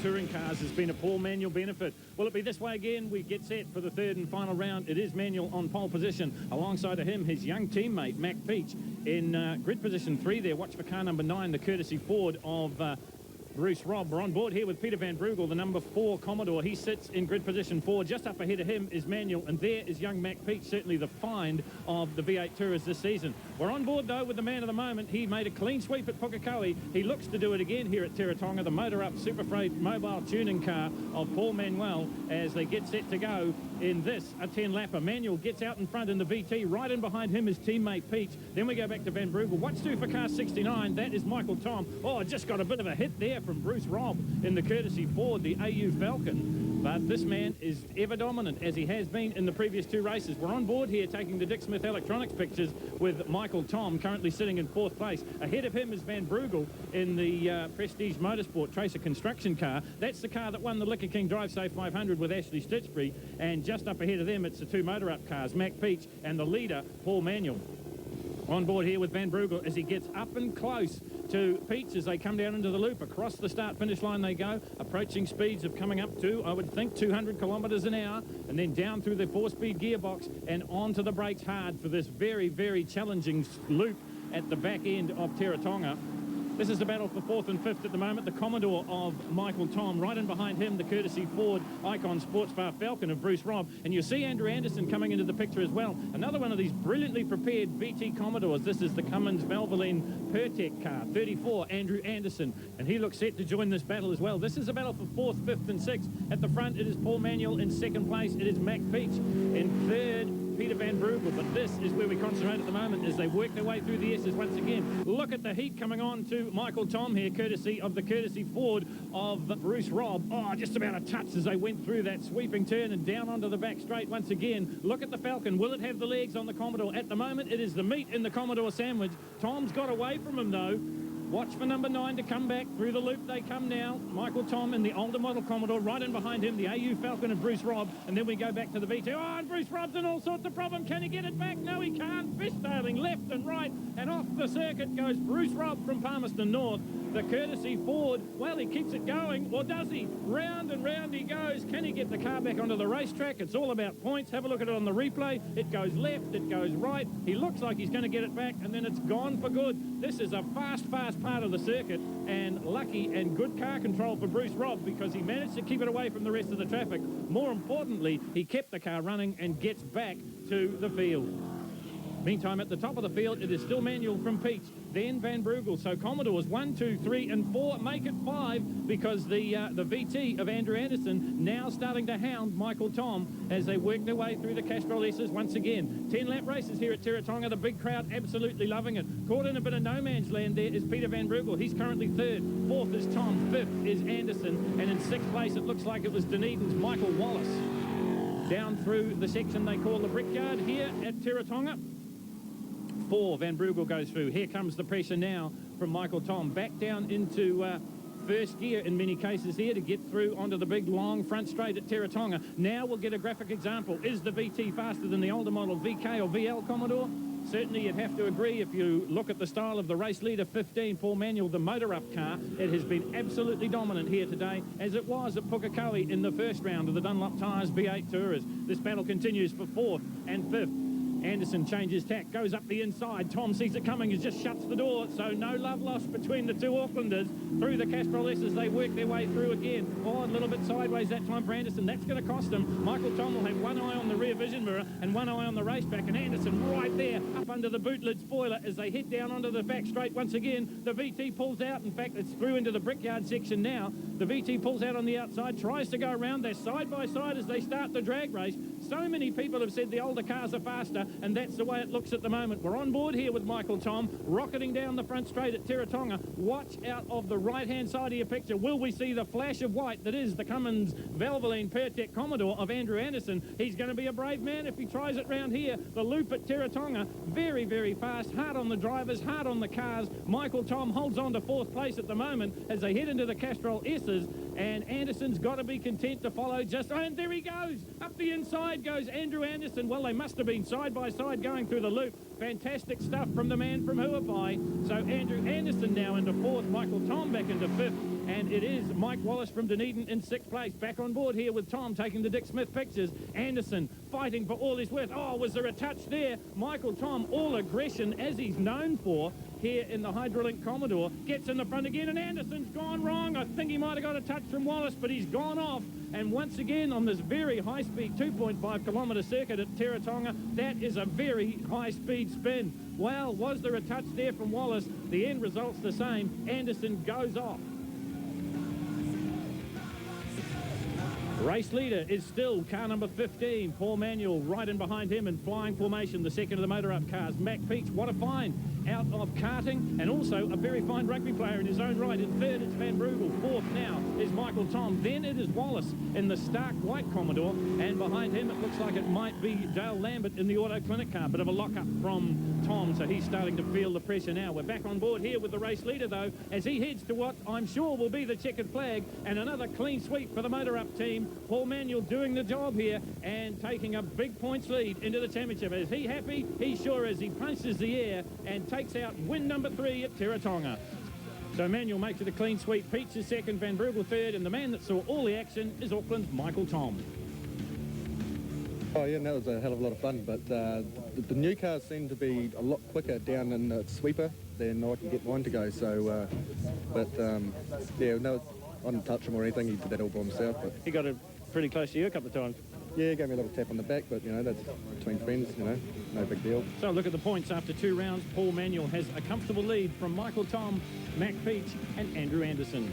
Touring cars has been a Paul Manuel benefit. Will it be this way again? We get set for the third and final round. It is Manuel on pole position. Alongside of him, his young teammate, Mac Peach, in grid position 3 there. Watch for car number 9, the courtesy Ford of Bruce Robb. We're on board here with Peter Van Brugel, the number 4 Commodore. He sits in grid position 4. Just up ahead of him is Manuel, and there is young Mac Peach, certainly the find of the V8 Tourers this season. We're on board, though, with the man of the moment. He made a clean sweep at Pukekohe. He looks to do it again here at Teretonga, the motor-up Super Freight mobile tuning car of Paul Manuel as they get set to go in this, a 10-lapper. Manuel gets out in front in the VT. Right in behind him is teammate Peach. Then we go back to Van Brugel. What's due for car 69? That is Michael Tom. Oh, just got a bit of a hit there from Bruce Robb in the courtesy Ford, the AU Falcon. But this man is ever dominant, as he has been in the previous 2 races. We're on board here taking the Dick Smith Electronics pictures with Michael Tom, currently sitting in 4th place. Ahead of him is Van Brugel in the Prestige Motorsport Tracer construction car. That's the car that won the Liquor King Drive Safe 500 with Ashley Stitchbury. And just up ahead of them, it's the 2 motor-up cars, Mac Peach and the leader, Paul Manuel. On board here with Van Brugel as he gets up and close to Peach as they come down into the loop. Across the start-finish line they go, approaching speeds of coming up to, I would think, 200 kilometres an hour, and then down through the 4-speed gearbox and onto the brakes hard for this very, very challenging loop at the back end of Teretonga. This is the battle for 4th and 5th at the moment. The Commodore of Michael Tom. Right in behind him, the courtesy Ford Icon Sports Bar Falcon of Bruce Robb. And you see Andrew Anderson coming into the picture as well. Another one of these brilliantly prepared VT Commodores. This is the Cummins Valvoline Pertec car, 34, Andrew Anderson. And he looks set to join this battle as well. This is a battle for 4th, 5th and 6th. At the front, it is Paul Manuel. In 2nd place, it is Mac Peach. In 3rd, Peter Van Brugel. But this is where we concentrate at the moment as they work their way through the S's once again. Look at the heat coming on to Michael Tom here, courtesy of the courtesy Ford of Bruce Robb. Oh, just about a touch as they went through that sweeping turn and down onto the back straight once again. Look at the Falcon. Will it have the legs on the Commodore? At the moment, it is the meat in the Commodore sandwich. Tom's got away from him, though. Watch for number 9 to come back. Through the loop they come now. Michael Tom in the older model Commodore. Right in behind him, the AU Falcon of Bruce Robb. And then we go back to the VT. Oh, and Bruce Robb's in all sorts of problem. Can he get it back? No, he can't. Fishtailing left and right. And off the circuit goes Bruce Robb from Palmerston North. The courtesy Ford, well, he keeps it going. Or does he? Round and round he goes. Can he get the car back onto the racetrack? It's all about points. Have a look at it on the replay. It goes left. It goes right. He looks like he's going to get it back. And then it's gone for good. This is a fast part of the circuit. And lucky and good car control for Bruce Robb because he managed to keep it away from the rest of the traffic. More importantly, he kept the car running and gets back to the field. Meantime, at the top of the field, it is still Manuel from Peach, then Van Brugel. So Commodores 1, 2, 3 and 4 make it 5 because the VT of Andrew Anderson now starting to hound Michael Tom as they work their way through the Castrol S's once again. 10-lap races here at Teretonga. The big crowd absolutely loving it. Caught in a bit of no man's land there is Peter Van Brugel. He's currently 3rd. 4th is Tom. 5th is Anderson. And in 6th place, it looks like it was Dunedin's Michael Wallace. Down through the section they call the Brickyard here at Teretonga. 4, Van Brugel goes through. Here comes the pressure now from Michael Tom. Back down into first gear in many cases here to get through onto the big long front straight at Teretonga. Now we'll get a graphic example. Is the VT faster than the older model VK or VL Commodore? Certainly you'd have to agree if you look at the style of the race leader 15, Paul Manuel, the motor-up car. It has been absolutely dominant here today, as it was at Pukekohe in the first round of the Dunlop Tyres V8 Tourers. This battle continues for 4th and 5th. Anderson changes tack, goes up the inside. Tom sees it coming, he just shuts the door. So no love lost between the 2 Aucklanders through the Castrol S as they work their way through again. Oh, a little bit sideways that time for Anderson. That's going to cost him. Michael Tom will have one eye on the rear vision mirror and one eye on the racetrack. And Anderson right there up under the boot lid spoiler as they head down onto the back straight once again. The VT pulls out. In fact, it's through into the Brickyard section now. The VT pulls out on the outside, tries to go around. They're side by side as they start the drag race. So many people have said the older cars are faster, and that's the way it looks at the moment. We're on board here with Michael Tom, rocketing down the front straight at Teretonga. Watch out of the right-hand side of your picture. Will we see the flash of white that is the Cummins Valvoline Pertec Commodore of Andrew Anderson? He's going to be a brave man if he tries it round here. The loop at Teretonga, very, very fast. Hard on the drivers, hard on the cars. Michael Tom holds on to 4th place at the moment as they head into the Castrol S's. And Anderson's got to be content to follow just... And there he goes! Up the inside goes Andrew Anderson. Well, they must have been side by side going through the loop. Fantastic stuff from the man from Huapai. So Andrew Anderson now into 4th, Michael Tom back into 5th, and it is Mike Wallace from Dunedin in 6th place. Back on board here with Tom taking the Dick Smith pictures. Anderson fighting for all his worth. Oh, was there a touch there? Michael Tom, all aggression as he's known for here in the Hydrolink Commodore, gets in the front again, and Anderson's gone wrong. I think he might have got a touch from Wallace, but he's gone off. And once again, on this very high-speed 2.5 kilometre circuit at Teretonga, that is a very high-speed spin. Well, was there a touch there from Wallace? The end result's the same. Anderson goes off. Race leader is still car number 15, Paul Manuel, right in behind him in flying formation, the second of the motor-up cars. Mac Peach, what a find out of karting, and also a very fine rugby player in his own right. In third, it's Van Brugel. Fourth now is Michael Tom. Then it is Wallace in the stark white Commodore, and behind him it looks like it might be Dale Lambert in the Auto Clinic car. Bit of a lock-up from Tom, so he's starting to feel the pressure now. We're back on board here with the race leader, though, as he heads to what I'm sure will be the checkered flag, and another clean sweep for the motor-up team. Paul Manuel doing the job here and taking a big points lead into the championship. Is he happy? He sure is. He punches the air and takes out win number 3 at Teretonga. So Manuel makes it a clean sweep. Peach is second, Van Brugel third, and the man that saw all the action is Auckland's Michael Tom. Oh yeah, that was a hell of a lot of fun, but the new cars seem to be a lot quicker down in the sweeper than I can get mine to go, so, yeah, no, I didn't touch him or anything, he did that all by himself. But He got it pretty close to you a couple of times. yeah, he gave me a little tap on the back, but, you know, that's between friends, you know, no big deal. So look at the points after 2 rounds. Paul Manuel has a comfortable lead from Michael Tom, Mac Peach and Andrew Anderson.